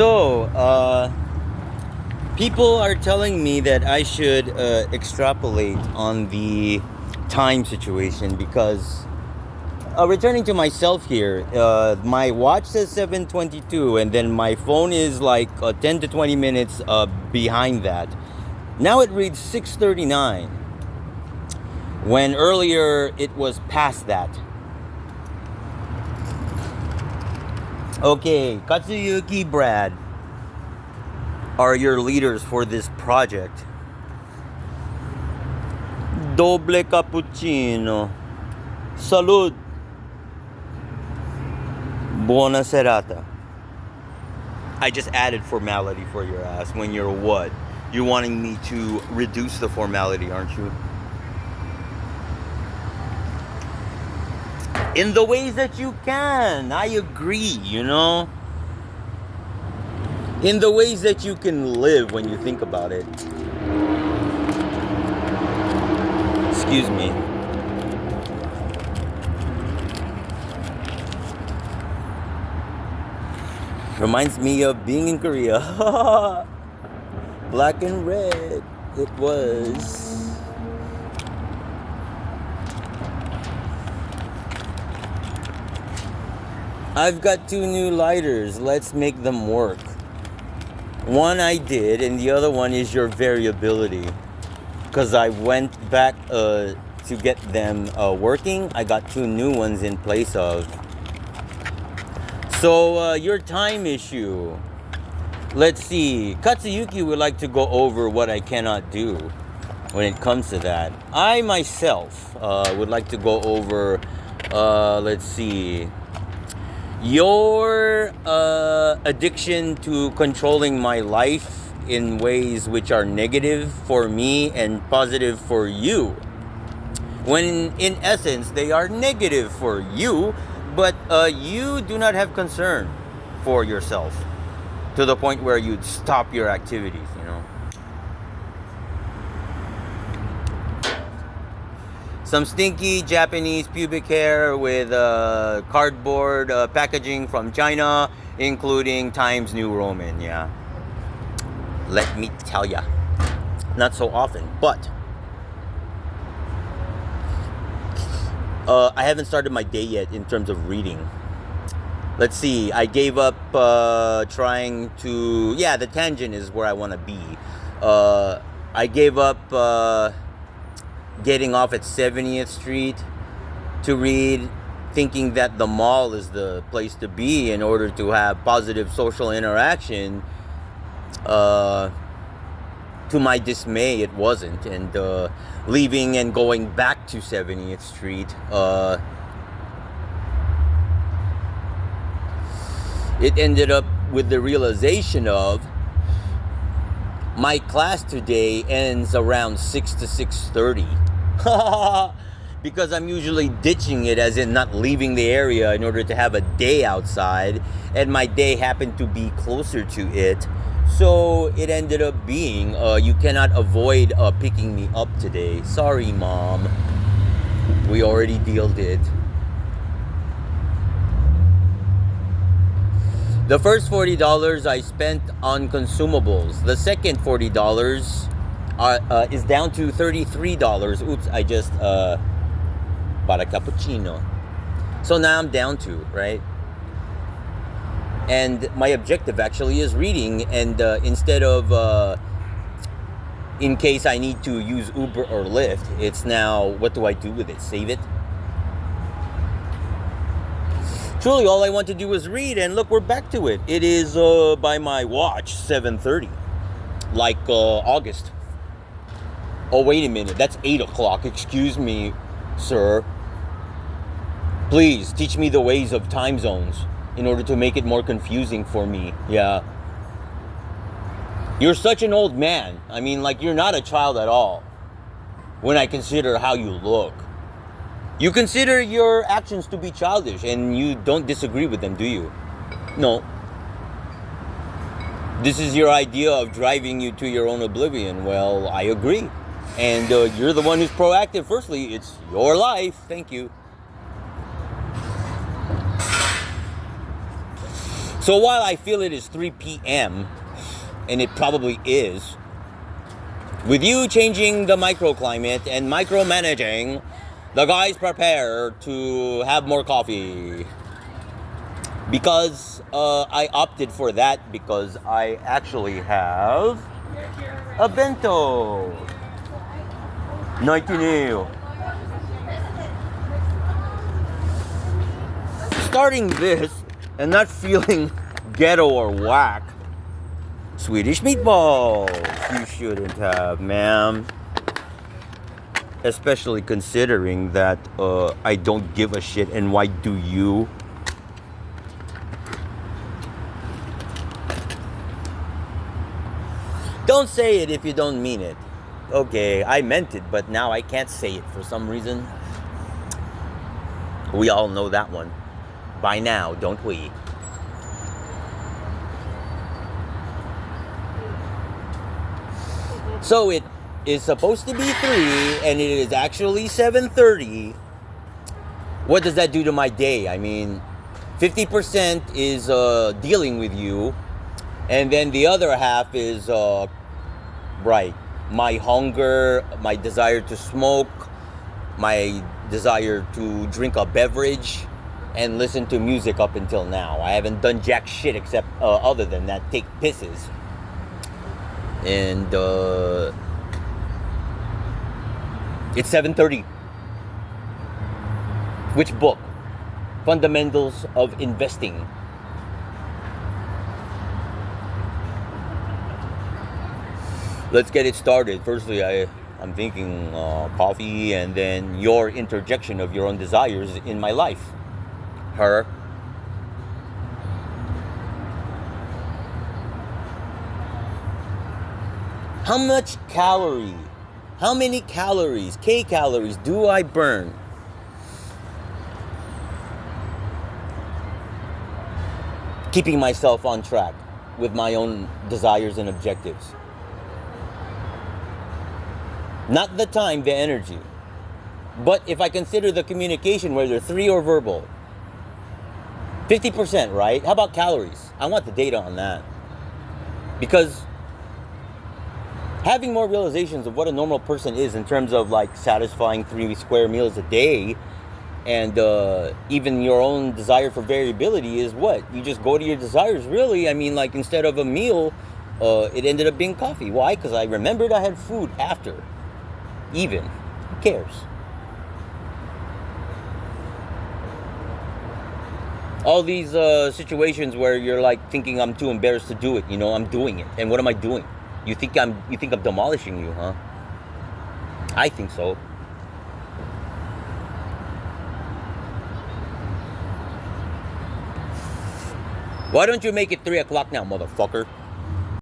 So, people are telling me that I should extrapolate on the time situation because returning to myself here, my watch says 7:22, and then my phone is like 10 to 20 minutes behind that. Now it reads 6:39, when earlier it was past that. Okay, Katsuyuki, Brad are your leaders for this project. Doble cappuccino. Salud. Buona serata. I just added formality for your ass. When you're what? You're wanting me to reduce the formality, aren't you? In the ways that you can. I agree, In the ways that you can live when you think about it. Excuse me. Reminds me of being in Korea. Black and red. It was. I've got 2 new lighters. Let's make them work. One I did, and the other one is your variability. Because I went back to get them working. I got 2 new ones in place of. So, your time issue. Let's see. Katsuyuki would like to go over what I cannot do when it comes to that. I myself would like to go over, let's see, your addiction to controlling my life in ways which are negative for me and positive for you. When in essence they are negative for you, but you do not have concern for yourself to the point where you'd stop your activities, Some stinky Japanese pubic hair with cardboard packaging from China, including Times New Roman, yeah. Let me tell ya. Not so often, but I haven't started my day yet in terms of reading. Let's see, I gave up trying to... Yeah, the tangent is where I want to be. I gave up getting off at 70th Street to read, thinking that the mall is the place to be in order to have positive social interaction. To my dismay, it wasn't. And leaving and going back to 70th Street, it ended up with the realization of my class today ends around 6 to 6:30. Because I'm usually ditching it, as in not leaving the area in order to have a day outside, and my day happened to be closer to it. So it ended up being, you cannot avoid picking me up today. Sorry, Mom. We already dealt it. The first $40 I spent on consumables. The second $40 is down to $33. Oops, I just bought a cappuccino. So now I'm down to, right? And my objective actually is reading, and instead of, in case I need to use Uber or Lyft, it's now, what do I do with it? Save it? Truly, all I want to do is read, and look, we're back to it. It is, by my watch, 7:30. Like, August. Oh, wait a minute. That's 8 o'clock. Excuse me, sir. Please, teach me the ways of time zones in order to make it more confusing for me. Yeah. You're such an old man. I mean, like, you're not a child at all. When I consider how you look. You consider your actions to be childish, and you don't disagree with them, do you? No. This is your idea of driving you to your own oblivion. Well, I agree. And you're the one who's proactive. Firstly, it's your life. Thank you. So while I feel it is 3 p.m., and it probably is, with you changing the microclimate and micromanaging, the guys prepare to have more coffee. Because I opted for that because I actually have a bento. 19. Starting this and not feeling ghetto or whack. Swedish meatballs. You shouldn't have, ma'am. Especially considering that I don't give a shit, and why do you? Don't say it if you don't mean it. Okay, I meant it, but now I can't say it for some reason. We all know that one by now, don't we? So it is supposed to be 3 and it is actually 7:30. What does that do to my day? I mean, 50% is dealing with you, and then the other half is right, my hunger, my desire to smoke, my desire to drink a beverage and listen to music up until now. I haven't done jack shit except other than that, take pisses. And it's 7:30. Which book? Fundamentals of Investing. Let's get it started. Firstly, I'm thinking coffee, and then your interjection of your own desires in my life. Her. How many calories, K-calories do I burn? Keeping myself on track with my own desires and objectives. Not the time, the energy. But if I consider the communication, whether 3 or verbal, 50%, right? How about calories? I want the data on that. Because having more realizations of what a normal person is in terms of like satisfying 3 square meals a day, and even your own desire for variability is what? You just go to your desires, really. I mean, like, instead of a meal, it ended up being coffee. Why? Because I remembered I had food after. Even. Who cares? All these situations where you're like thinking I'm too embarrassed to do it, you know, I'm doing it. And what am I doing? You think I'm demolishing you, huh? I think so. Why don't you make it 3 o'clock now, motherfucker?